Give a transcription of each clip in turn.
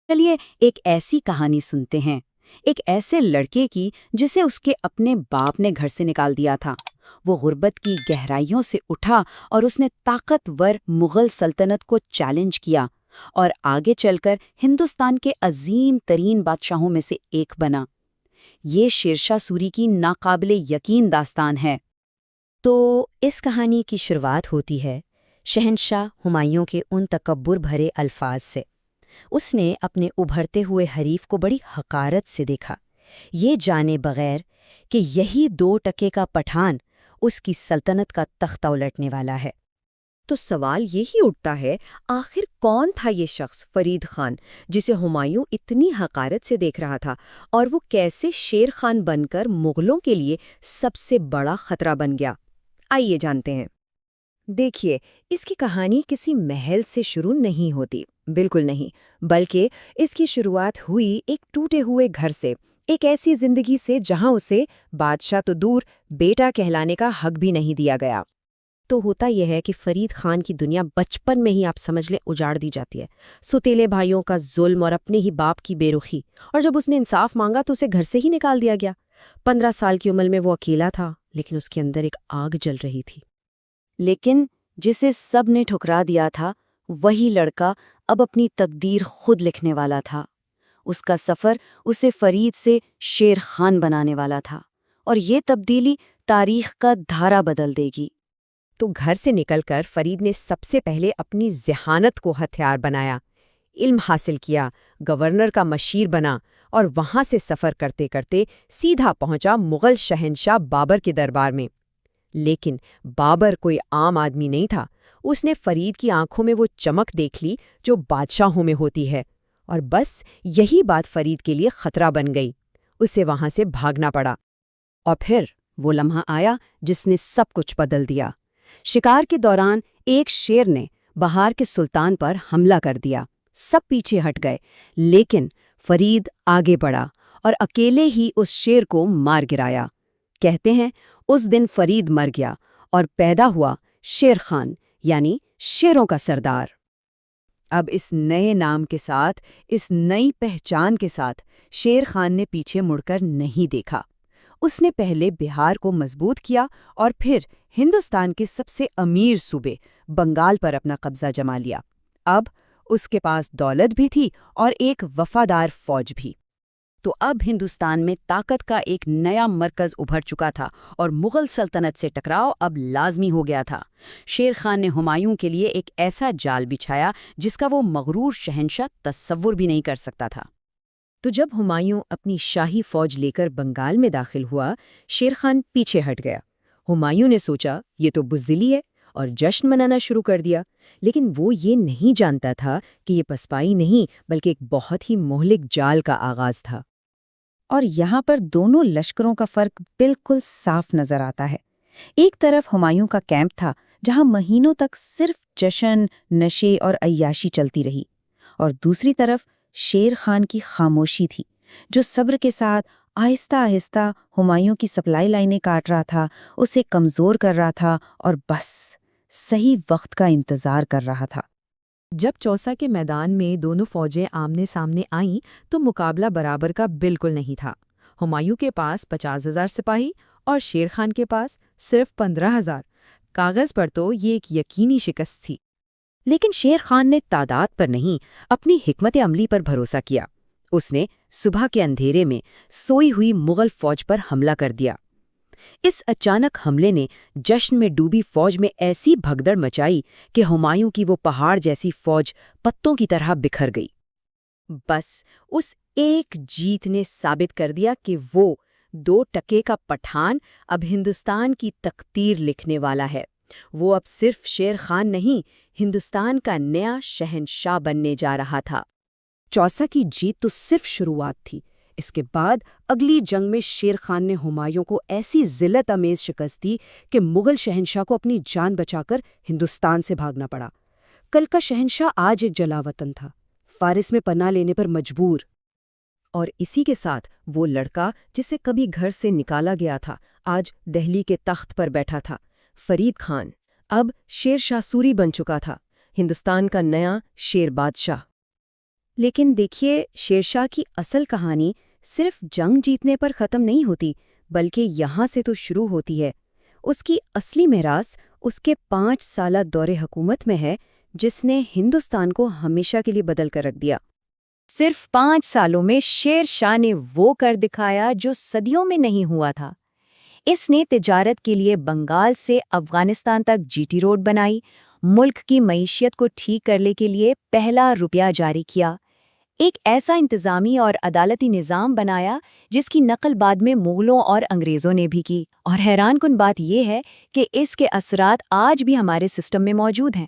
چلیے ایک ایسی کہانی سنتے ہیں، ایک ایسے لڑکے کی جسے اس کے اپنے باپ نے گھر سے نکال دیا تھا۔ وہ غربت کی گہرائیوں سے اٹھا اور اس نے طاقتور مغل سلطنت کو چیلنج کیا اور آگے چل کر ہندوستان کے عظیم ترین بادشاہوں میں سے ایک بنا۔ یہ شیرشاہ سوری کی ناقابل یقین داستان ہے۔ تو اس کہانی کی شروعات ہوتی ہے شہنشاہ ہمایوں کے ان تکبر بھرے الفاظ سے۔ اس نے اپنے ابھرتے ہوئے حریف کو بڑی حقارت سے دیکھا، یہ جانے بغیر کہ یہی 2 کا پٹھان اس کی سلطنت کا تختہ الٹنے والا ہے۔ تو سوال یہی اٹھتا ہے، آخر کون تھا یہ شخص فرید خان جسے ہمایوں اتنی حقارت سے دیکھ رہا تھا، اور وہ کیسے شیر خان بن کر مغلوں کے لیے سب سے بڑا خطرہ بن گیا؟ آئیے جانتے ہیں۔ دیکھیے، اس کی کہانی کسی محل سے شروع نہیں ہوتی، بالکل نہیں، بلکہ اس کی شروعات ہوئی ایک ٹوٹے ہوئے گھر سے، ایک ایسی زندگی سے جہاں اسے بادشاہ تو دور بیٹا کہلانے کا حق بھی نہیں دیا گیا۔ تو ہوتا یہ ہے کہ فرید خان کی دنیا بچپن میں ہی آپ سمجھ لیں اجاڑ دی جاتی ہے۔ سوتیلے بھائیوں کا ظلم اور اپنے ہی باپ کی بے رخی، اور جب اس نے انصاف مانگا تو اسے گھر سے ہی نکال دیا گیا۔ 15 سال کی عمر میں وہ اکیلا تھا، لیکن اس کے اندر ایک آگ جل رہی تھی۔ لیکن جسے سب نے ٹھکرا دیا تھا، وہی لڑکا اب اپنی تقدیر خود لکھنے والا تھا۔ اس کا سفر اسے فرید سے شیر خان بنانے والا تھا، اور یہ تبدیلی تاریخ کا دھارا بدل دے گی۔ تو گھر سے نکل کر فرید نے سب سے پہلے اپنی ذہانت کو ہتھیار بنایا، علم حاصل کیا، گورنر کا مشیر بنا، اور وہاں سے سفر کرتے کرتے سیدھا پہنچا مغل شہنشاہ بابر کے دربار میں۔ لیکن بابر کوئی عام آدمی نہیں تھا۔ اس نے فرید کی آنکھوں میں وہ چمک دیکھ لی جو بادشاہوں میں ہوتی ہے، اور بس یہی بات فرید کے لیے خطرہ بن گئی۔ اسے وہاں سے بھاگنا پڑا۔ اور پھر وہ لمحہ آیا جس نے سب کچھ بدل دیا۔ شکار کے دوران ایک شیر نے بہار کے سلطان پر حملہ کر دیا۔ سب پیچھے ہٹ گئے، لیکن فرید آگے بڑھا اور اکیلے ہی اس شیر کو مار گرایا۔ کہتے ہیں اس دن فرید مر گیا اور پیدا ہوا شیر خان، یعنی شیروں کا سردار۔ اب اس نئے نام کے ساتھ، اس نئی پہچان کے ساتھ، شیر خان نے پیچھے مڑ کر نہیں دیکھا۔ اس نے پہلے بہار کو مضبوط کیا اور پھر ہندوستان کے سب سے امیر صوبے بنگال پر اپنا قبضہ جما لیا۔ اب اس کے پاس دولت بھی تھی اور ایک وفادار فوج بھی۔ تو اب ہندوستان میں طاقت کا ایک نیا مرکز ابھر چکا تھا، اور مغل سلطنت سے ٹکراؤ اب لازمی ہو گیا تھا۔ شیر خان نے ہمایوں کے لیے ایک ایسا جال بچھایا جس کا وہ مغرور شہنشاہ تصور بھی نہیں کر سکتا تھا۔ تو جب ہمایوں اپنی شاہی فوج لے کر بنگال میں داخل ہوا، شیر خان پیچھے ہٹ گیا۔ ہمایوں نے سوچا یہ تو بزدلی ہے، اور جشن منانا شروع کر دیا۔ لیکن وہ یہ نہیں جانتا تھا کہ یہ پسپائی نہیں، بلکہ ایک بہت ہی مہلک جال کا آغاز تھا۔ اور یہاں پر دونوں لشکروں کا فرق بالکل صاف نظر آتا ہے۔ ایک طرف ہمایوں کا کیمپ تھا جہاں مہینوں تک صرف جشن، نشے اور عیاشی چلتی رہی، اور دوسری طرف شیر خان کی خاموشی تھی جو صبر کے ساتھ آہستہ آہستہ ہمایوں کی سپلائی لائنیں کاٹ رہا تھا، اسے کمزور کر رہا تھا، اور بس صحیح وقت کا انتظار کر رہا تھا۔ جب چوسا کے میدان میں دونوں فوجیں آمنے سامنے آئیں تو مقابلہ برابر کا بالکل نہیں تھا۔ ہمایوں کے پاس 50,000 سپاہی اور شیر خان کے پاس صرف 15,000۔ کاغذ پر تو یہ ایک یقینی شکست تھی، لیکن شیر خان نے تعداد پر نہیں، اپنی حکمت عملی پر بھروسہ کیا۔ اس نے صبح کے اندھیرے میں سوئی ہوئی مغل فوج پر حملہ کر دیا۔ اس اچانک حملے نے جشن میں ڈوبی فوج میں ایسی بھگدڑ مچائی کہ ہمایوں کی وہ پہاڑ جیسی فوج پتوں کی طرح بکھر گئی۔ بس اس ایک جیت نے ثابت کر دیا کہ وہ 2 کا پٹھان اب ہندوستان کی تقدیر لکھنے والا ہے۔ وہ اب صرف شیر خان نہیں، ہندوستان کا نیا شہنشاہ بننے جا رہا تھا۔ چوسا کی جیت تو صرف شروعات تھی۔ اس کے بعد اگلی جنگ میں شیر خان نے ہمایوں کو ایسی ذلت امیز شکست دی کہ مغل شہنشاہ کو اپنی جان بچا کر ہندوستان سے بھاگنا پڑا۔ کل کا شہنشاہ آج ایک جلاوطن تھا، فارس میں پناہ لینے پر مجبور۔ اور اسی کے ساتھ وہ لڑکا جسے کبھی گھر سے نکالا گیا تھا، آج دہلی کے تخت پر بیٹھا تھا۔ فرید خان اب شیر شاہ سوری بن چکا تھا، ہندوستان کا نیا شیر بادشاہ۔ لیکن دیکھیے، شیرشاہ کی اصل کہانی صرف جنگ جیتنے پر ختم نہیں ہوتی، بلکہ یہاں سے تو شروع ہوتی ہے۔ اس کی اصلی میراث اس کے 5 سالہ دور حکومت میں ہے، جس نے ہندوستان کو ہمیشہ کے لیے بدل کر رکھ دیا۔ صرف 5 سالوں میں شیر شاہ نے وہ کر دکھایا جو صدیوں میں نہیں ہوا تھا۔ اس نے تجارت کے لیے بنگال سے افغانستان تک جی ٹی روڈ بنائی، ملک کی معیشت کو ٹھیک کرنے کے لیے پہلا روپیہ جاری کیا، ایک ایسا انتظامی اور عدالتی نظام بنایا جس کی نقل بعد میں مغلوں اور انگریزوں نے بھی کی، اور حیران کن بات یہ ہے کہ اس کے اثرات آج بھی ہمارے سسٹم میں موجود ہیں۔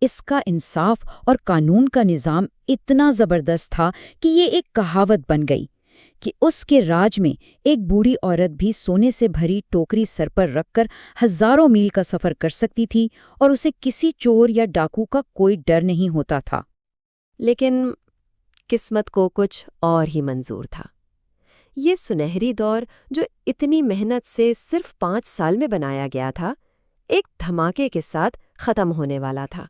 اس کا انصاف اور قانون کا نظام اتنا زبردست تھا کہ یہ ایک کہاوت بن گئی کہ اس کے راج میں ایک بوڑھی عورت بھی سونے سے بھری ٹوکری سر پر رکھ کر ہزاروں میل کا سفر کر سکتی تھی، اور اسے کسی چور یا ڈاکو کا کوئی ڈر نہیں ہوتا تھا۔ لیکن قسمت کو کچھ اور ہی منظور تھا۔ یہ سنہری دور جو اتنی محنت سے صرف 5 سال میں بنایا گیا تھا، ایک دھماکے کے ساتھ ختم ہونے والا تھا۔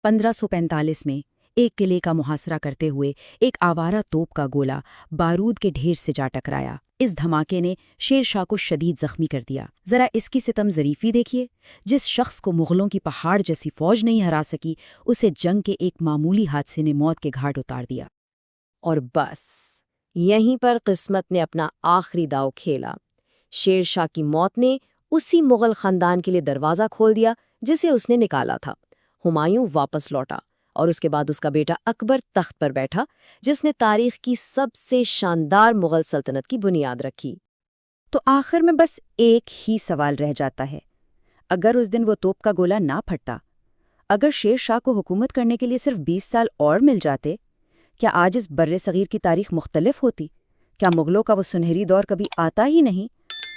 1545 میں ایک قلعے کا محاصرہ کرتے ہوئے ایک آوارہ توپ کا گولہ بارود کے ڈھیر سے جا ٹکرایا۔ اس دھماکے نے شیر شاہ کو شدید زخمی کر دیا۔ ذرا اس کی ستم ظریفی دیکھیے، جس شخص کو مغلوں کی پہاڑ جیسی فوج نہیں ہرا سکی، اسے جنگ کے ایک معمولی حادثے نے موت کے گھاٹ اتار دیا۔ اور بس یہیں پر قسمت نے اپنا آخری داؤ کھیلا۔ شیر شاہ کی موت نے اسی مغل خاندان کے لیے دروازہ کھول دیا جسے اس نے نکالا تھا۔ ہمایوں واپس لوٹا، اور اس کے بعد اس کا بیٹا اکبر تخت پر بیٹھا، جس نے تاریخ کی سب سے شاندار مغل سلطنت کی بنیاد رکھی۔ تو آخر میں بس ایک ہی سوال رہ جاتا ہے، اگر اس دن وہ توپ کا گولہ نہ پھٹتا، اگر شیر شاہ کو حکومت کرنے کے لیے صرف 20 سال اور مل جاتے، کیا آج اس بر صغیر کی تاریخ مختلف ہوتی؟ کیا مغلوں کا وہ سنہری دور کبھی آتا ہی نہیں؟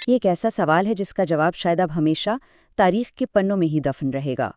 یہ ایک ایسا سوال ہے جس کا جواب شاید اب ہمیشہ تاریخ کے پنوں میں ہی دفن رہے گا۔